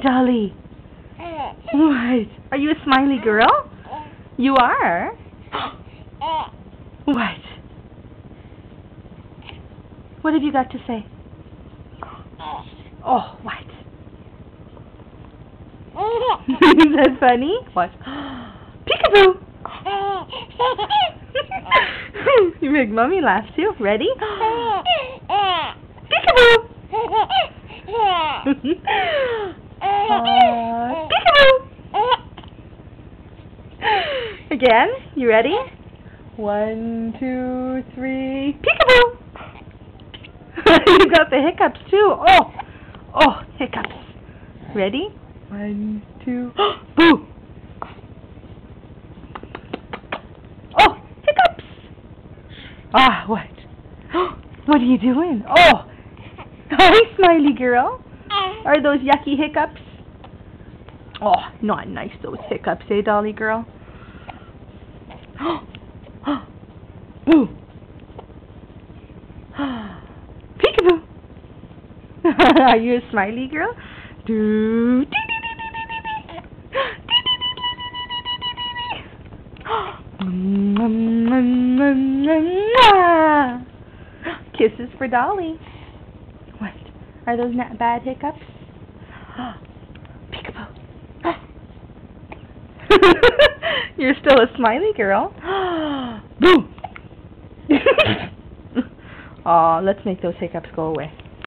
Dolly. What? Are you a smiley girl? You are? What? What have you got to say? Oh, what? Is that funny? What? Peekaboo! You make Mommy laugh too. Ready? Peekaboo! Peekaboo! Again? You ready? 1, 2, 3. Peekaboo! You got the hiccups too. Oh, hiccups. Ready? 1, 2. Boo! Oh, hiccups! Ah, what? What are you doing? Oh, hi, smiley girl. Are those yucky hiccups? Oh, not nice, those hiccups, eh, Dolly girl? Boo! Peekaboo! Are you a smiley girl? Do. Kisses for Dolly. What? Are those not bad hiccups? Peekaboo. You're still a smiley girl. Boom. Aw, let's make those hiccups go away.